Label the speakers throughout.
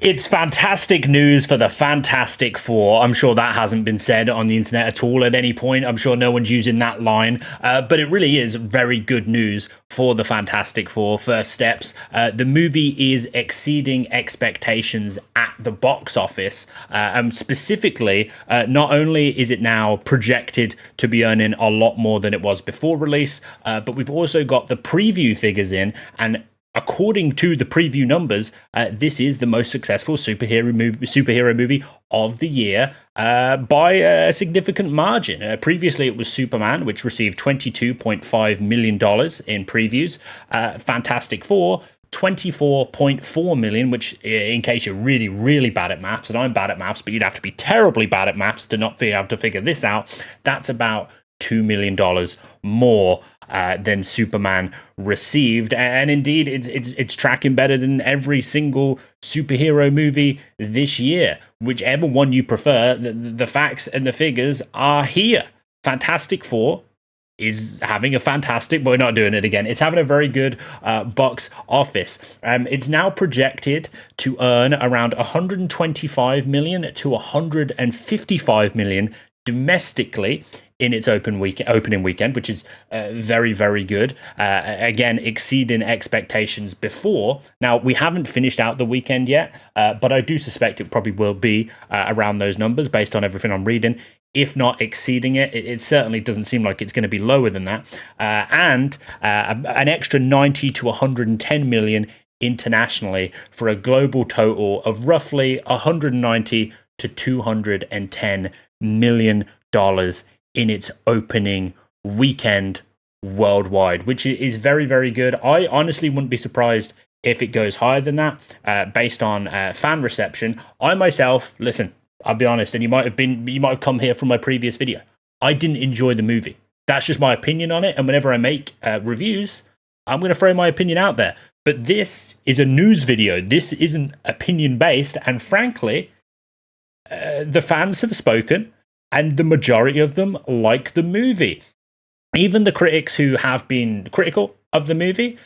Speaker 1: It's fantastic news for the Fantastic Four. I'm sure that hasn't been said on the internet at all at any point. I'm sure no one's using that line. But it really is very good news for the Fantastic Four. First steps. The movie is exceeding expectations at the box office. Specifically, not only is it now projected to be earning a lot more than it was before release, but we've also got the preview figures in, and according to the preview numbers, this is the most successful superhero movie of the year by a significant margin. Previously, it was Superman, which received $22.5 million in previews. Fantastic Four, 24.4 million, which, in case you're really, really bad at maths, and I'm bad at maths, but you'd have to be terribly bad at maths to not be able to figure this out, that's about $2 million more than Superman received, and indeed it's tracking better than every single superhero movie this year. Whichever one you prefer, the facts and the figures are here. Fantastic Four is having a fantastic, but we're not doing it again. It's having a very good box office. It's now projected to earn around 125 million to 155 million domestically in its opening weekend, which is very, very good. Again, exceeding expectations before. Now, we haven't finished out the weekend yet, but I do suspect it probably will be around those numbers based on everything I'm reading. If not exceeding it, it certainly doesn't seem like it's going to be lower than that. And an extra 90 to 110 million internationally for a global total of roughly 190 to 210 million dollars in its opening weekend worldwide, which is very, very good. I honestly wouldn't be surprised if it goes higher than that, based on fan reception. I myself, listen, I'll be honest, and you might have come here from my previous video. I didn't enjoy the movie. That's just my opinion on it. And whenever I make reviews, I'm going to throw my opinion out there. But this is a news video. This isn't opinion based. And frankly, the fans have spoken, and the majority of them like the movie. Even the critics who have been critical of the movie,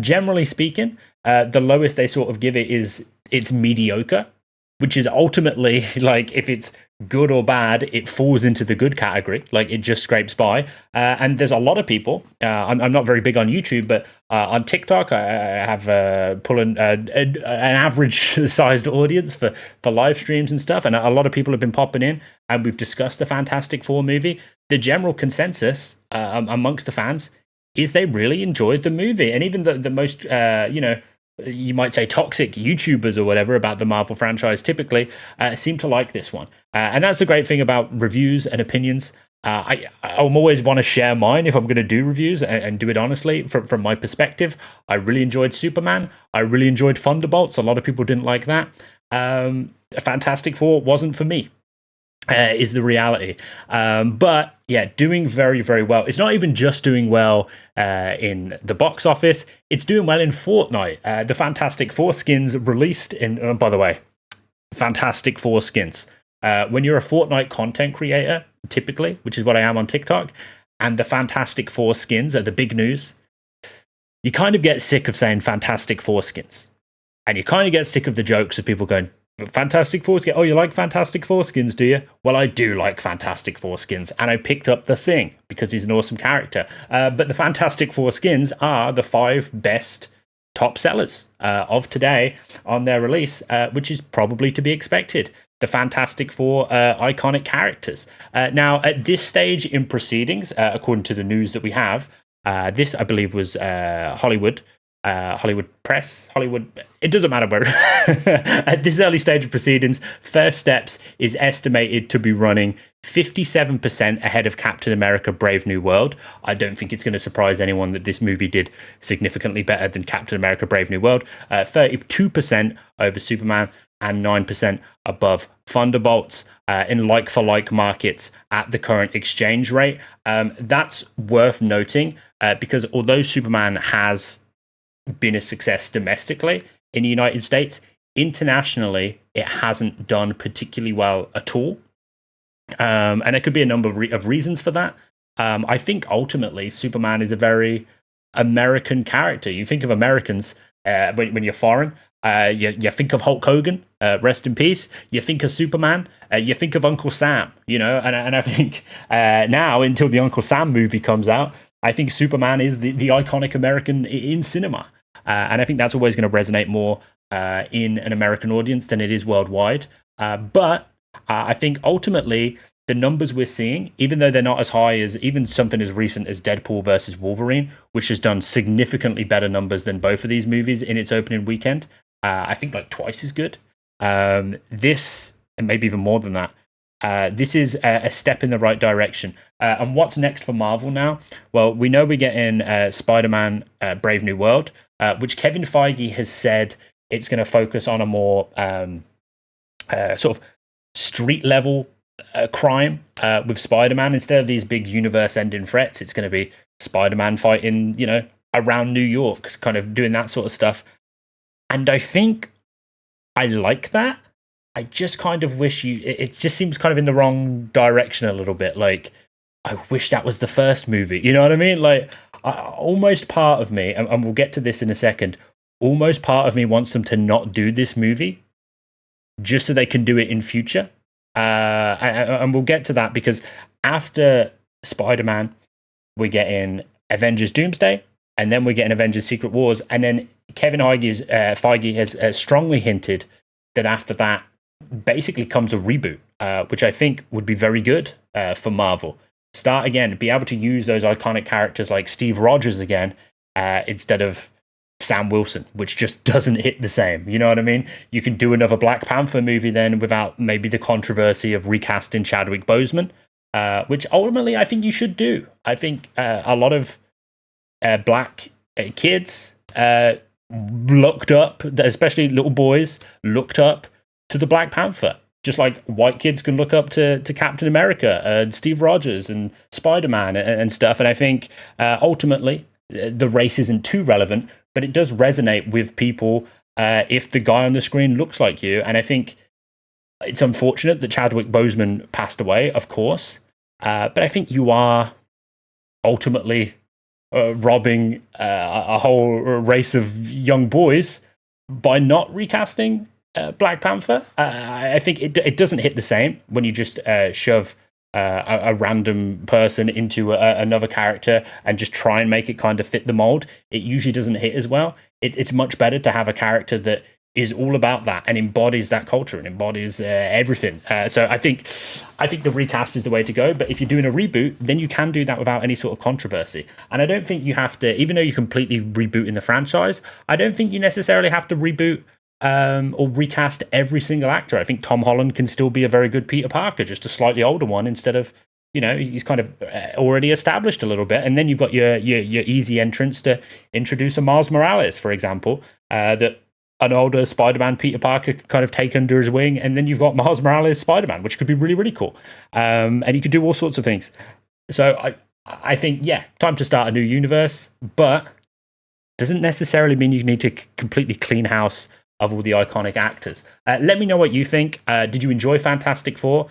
Speaker 1: generally speaking, the lowest they sort of give it is it's mediocre, which is ultimately, like, if it's good or bad, it falls into the good category. Like, it just scrapes by. And there's a lot of people. I'm not very big on YouTube, but on TikTok, I have pulling an average-sized audience for live streams and stuff. And a lot of people have been popping in, and we've discussed the Fantastic Four movie. The general consensus amongst the fans is they really enjoyed the movie. And even the most, you might say toxic YouTubers or whatever about the Marvel franchise typically seem to like this one. And that's the great thing about reviews and opinions. I always want to share mine if I'm going to do reviews and do it honestly from my perspective. I really enjoyed Superman. I really enjoyed Thunderbolts. A lot of people didn't like that. Fantastic Four wasn't for me. Is the reality. But yeah, doing very, very well. It's not even just doing well in the box office, it's doing well in Fortnite. The Fantastic Four skins released in, by the way, Fantastic Four skins. When you're a Fortnite content creator, typically, which is what I am on TikTok, and the Fantastic Four skins are the big news, you kind of get sick of saying Fantastic Four skins. And you kind of get sick of the jokes of people going, Fantastic Four skins. Oh, you like Fantastic Four skins, do you? Well, I do like Fantastic Four skins, and I picked up the Thing because he's an awesome character. But the Fantastic Four skins are the 5 best top sellers of today on their release, which is probably to be expected. The Fantastic Four iconic characters. Now, at this stage in proceedings, according to the news that we have, this, I believe, was Hollywood Press, it doesn't matter where. At this early stage of proceedings, First Steps is estimated to be running 57% ahead of Captain America Brave New World. I don't think it's going to surprise anyone that this movie did significantly better than Captain America Brave New World. 32% over Superman and 9% above Thunderbolts in like-for-like markets at the current exchange rate. That's worth noting because although Superman has been a success domestically in the United States, internationally it hasn't done particularly well at all, and there could be a number of reasons for that. I think ultimately Superman is a very American character. You think of Americans when you're foreign, You think of Hulk Hogan, rest in peace. You think of Superman. You think of Uncle Sam, and I think now, until the Uncle Sam movie comes out, I think Superman is the iconic American in cinema. And I think that's always going to resonate more in an American audience than it is worldwide. But I think ultimately the numbers we're seeing, even though they're not as high as even something as recent as Deadpool versus Wolverine, which has done significantly better numbers than both of these movies in its opening weekend, I think like twice as good. This, and maybe even more than that, this is a step in the right direction. And what's next for Marvel now? Well, we know we're getting Spider-Man Brave New World, which Kevin Feige has said it's going to focus on a more sort of street level crime with Spider-Man. Instead of these big universe-ending threats, it's going to be Spider-Man fighting, around New York, kind of doing that sort of stuff. And I think I like that. I just kind of wish it just seems kind of in the wrong direction a little bit. Like, I wish that was the first movie. You know what I mean? Like, almost part of me, and we'll get to this in a second, almost part of me wants them to not do this movie just so they can do it in future. And we'll get to that because after Spider-Man, we're getting Avengers Doomsday, and then we're getting Avengers Secret Wars, and then Kevin Feige has strongly hinted that after that basically comes a reboot, which I think would be very good for Marvel. Start again, be able to use those iconic characters like Steve Rogers again instead of Sam Wilson, which just doesn't hit the same. You know what I mean? You can do another Black Panther movie then without maybe the controversy of recasting Chadwick Boseman, which ultimately I think you should do. I think a lot of black kids looked up, especially little boys, looked up to the Black Panther. Just like white kids can look up to Captain America and Steve Rogers and Spider-Man and stuff. And I think ultimately the race isn't too relevant, but it does resonate with people if the guy on the screen looks like you. And I think it's unfortunate that Chadwick Boseman passed away, of course. But I think you are ultimately robbing a whole race of young boys by not recasting Black Panther. I think it doesn't hit the same when you just shove a random person into another character and just try and make it kind of fit the mold. It usually doesn't hit as well. It's much better to have a character that is all about that and embodies that culture and embodies everything. So I think the recast is the way to go. But if you're doing a reboot, then you can do that without any sort of controversy. And I don't think you have to, even though you're completely rebooting the franchise, I don't think you necessarily have to reboot or recast every single actor. I think Tom Holland can still be a very good Peter Parker, just a slightly older one instead of, he's kind of already established a little bit. And then you've got your easy entrance to introduce a Miles Morales, for example, that an older Spider-Man Peter Parker could kind of take under his wing, and then you've got Miles Morales Spider-Man, which could be really, really cool. And you could do all sorts of things. So I think, time to start a new universe, but doesn't necessarily mean you need to completely clean house of all the iconic actors. Let me know what you think. Did you enjoy Fantastic Four?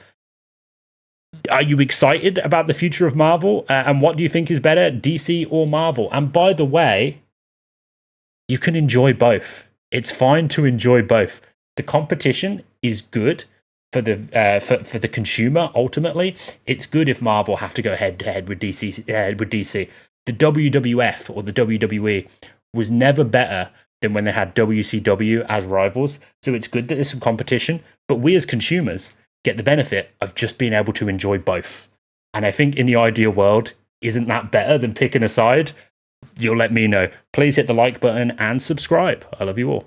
Speaker 1: Are you excited about the future of Marvel? And what do you think is better, DC or Marvel? And by the way, you can enjoy both. It's fine to enjoy both. The competition is good for the consumer. Ultimately, it's good if Marvel have to go head to head with DC. The WWF or the WWE was never better than when they had WCW as rivals. So it's good that there's some competition, but we as consumers get the benefit of just being able to enjoy both. And I think in the ideal world, isn't that better than picking a side? You'll let me know. Please hit the like button and subscribe. I love you all.